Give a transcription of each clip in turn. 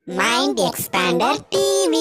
Mind Expander TV.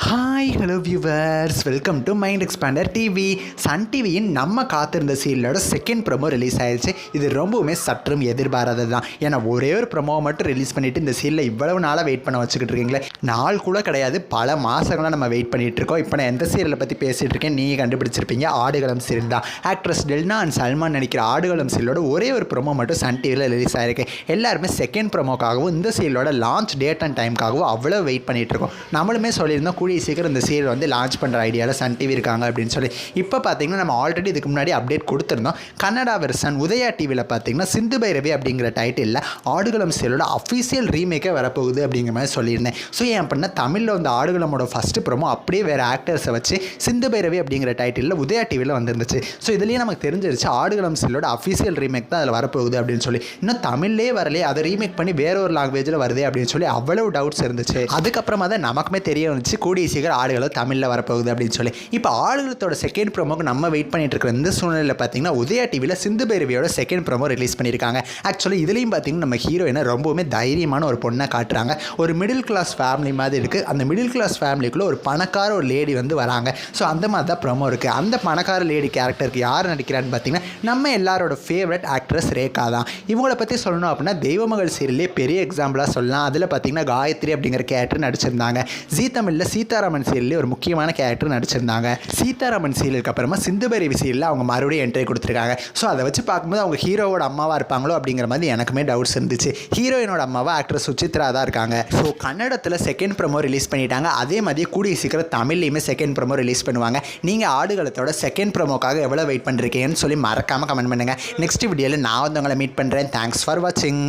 Hi hello viewers, welcome to Mind Expander TV. Sun டிவியின் நம்ம காத்திருந்த சீரியலோட second promo release ஆயிடுச்சு. இது ரொம்பவுமே சற்றும் எதிர்பாராதது தான். ஏன்னா ஒரே ஒரு ப்ரோமோவை மட்டும் ரிலீஸ் பண்ணிவிட்டு இந்த சீரியலை இவ்வளவு நாளாக வெயிட் பண்ண வச்சுக்கிட்டு இருக்கீங்களே. நாள் கூட கிடையாது, பல மாதங்களாக நம்ம வெயிட் பண்ணிகிட்டு இருக்கோம். இப்போ நான் எந்த சீரியலை பற்றி பேசிகிட்டு இருக்கேன் நீங்கள் கண்டுபிடிச்சிருப்பீங்க. ஆடுகளம் சீரியல் தான். ஆக்ட்ரஸ் டெல்னா அண்ட் சல்மான் நடிக்கிற ஆடுகளம் சீரியலோட ஒரே ஒரு ப்ரோமோ மட்டும் சன் டிவியில் ரிலீஸ் ஆயிருக்கு. எல்லாருமே செகண்ட் ப்ரோமோக்காகவும் இந்த சீரியலோட லான்ச் டேட் அண்ட் டைமுக்காகவும் அவ்வளோ வெயிட் பண்ணிகிட்டு இருக்கோம். நம்மளுமே சொல்லியிருந்தோம் கூடிய சீக்கிரம் இந்த சீரியல் வந்து லான்ச் பண்ணுற ஐடியாவில் சன் டிவி இருக்காங்க அப்படின்னு சொல்லி. இப்போ பார்த்தீங்கன்னா நம்ம ஆல்ரெடி இதுக்கு முன்னாடி அப்டேட் கொடுத்துருந்தோம். கன்னடா வெர்ஷன் உதயா டிவியில் பார்த்தீங்கன்னா சிந்து பைரவி அப்படிங்கிற டைட்டிலில் ஆடுகளம் சீரியலோட அஃபீஷியல் ரீமேக்கே வரப்போகுது அப்படிங்கிற மாதிரி சொல்லியிருந்தேன். ஸோ ஏன் அப்படின்னா தமிழில் வந்து ஆடுகளமோட ஃபஸ்ட்டு ப்ரோமோ அப்படியே வேறு ஆக்டர்ஸை வச்சு சிந்து பைரவி அப்படிங்கிற டைட்டிலில் உதயா டிவியில் வந்துருந்துச்சு. ஸோ இதுலேயே நமக்கு தெரிஞ்சிருச்சு ஆடுகளம் சீரியலோட அஃபீஷியல் ரீமேக் தான் அதில் வரப்போகுது அப்படின்னு சொல்லி. இன்னும் தமிழ்லேயே வரலையே, அதை ரீமேக் பண்ணி வேற ஒரு லாங்குவேஜில் வருது அப்படின்னு சொல்லி அவ்வளவு டவுட்ஸ் இருந்துச்சு. அதுக்கப்புறமா தான் நமக்குமே தெரிய வந்துச்சு கூடிய சீக்கிரம் ஆடுகளம் தமிழில் வரப்போகுது அப்படின்னு சொல்லி. இப்போ ஆடுகளத்தோட செகண்ட் ப்ரோமோக்கு நம்ம வெயிட் பண்ணிட்டு இருக்கிற இந்த சூழ்நிலையில் பார்த்தீங்கன்னா உதயா டிவியில் சிந்து பைரவியோட செகண்ட் ப்ரோமோ ரிலீஸ் பண்ணியிருக்காங்க. ஆக்சுவலி இதுலேயும் பார்த்தீங்கன்னா நம்ம ஹீரோயினை ரொம்பவுமே தைரியமான ஒரு பொண்ணை காட்டுறாங்க. ஒரு மிடில் கிளாஸ் ஃபேமிலி மாதிரி இருக்குது. அந்த மிடில் கிளாஸ் ஃபேமிலிக்குள்ளே ஒரு பணக்கார ஒரு லேடி வந்து வராங்க. ஸோ அந்த மாதிரி தான் ப்ரோமோ இருக்குது. அந்த பணக்கார லேடி கேரக்டருக்கு யார் நடிக்கிறான்னு பார்த்தீங்கன்னா நம்ம எல்லாரோட ஃபேவரட் ஆக்ட்ரஸ் ரேகா தான். இவங்களை பற்றி சொல்லணும் அப்படின்னா தெய்வமகள் சீரியலே பெரிய எக்ஸாம்பிளாக சொல்லலாம். அதில் பார்த்தீங்கன்னா காயத்ரி அப்படிங்கிற கேரக்டர் நடிச்சிருந்தாங்க. ஜீ தமிழில் சீதாராமன் சீரியலே ஒரு முக்கியமான கேரக்டர் நடிச்சிருந்தாங்க. சீதாராமன் சீரியலுக்கு அப்புறமா சிந்து பைரவி சீரியலில் அவங்க மறுபடியும் என்ட்ரி கொடுத்துருக்காங்க. ஸோ அதை வச்சு பார்க்கும்போது அவங்க ஹீரோவோட அம்மாவாக இருப்பாங்களோ அப்படிங்கிற மாதிரி எனக்குமே டவுட்ஸ் இருந்துச்சு. ஹீரோயினோட அம்மாவாக ஆக்ட்ரஸ் சுசித்ரா தான் இருக்காங்க. ஸோ கன்னடத்தில் செகண்ட் ப்ரோமோ ரிலீஸ் பண்ணிட்டாங்க. அதே மாதிரி கூடிய சீக்கிரம் தமிழ்லையுமே செகண்ட் ப்ரோமோ ரிலீஸ் பண்ணுவாங்க. நீங்கள் ஆடுகளத்தோட செகண்ட் ப்ரோமோக்காக எவ்வளோ வெயிட் பண்ணுறீங்கன்னு சொல்லி மறக்காமல் கமெண்ட் பண்ணுங்கள். நெக்ஸ்ட் வீடியோவில் நான் வந்து உங்களை மீட் பண்ணுறேன். தேங்க்ஸ் ஃபார் வாட்சிங்.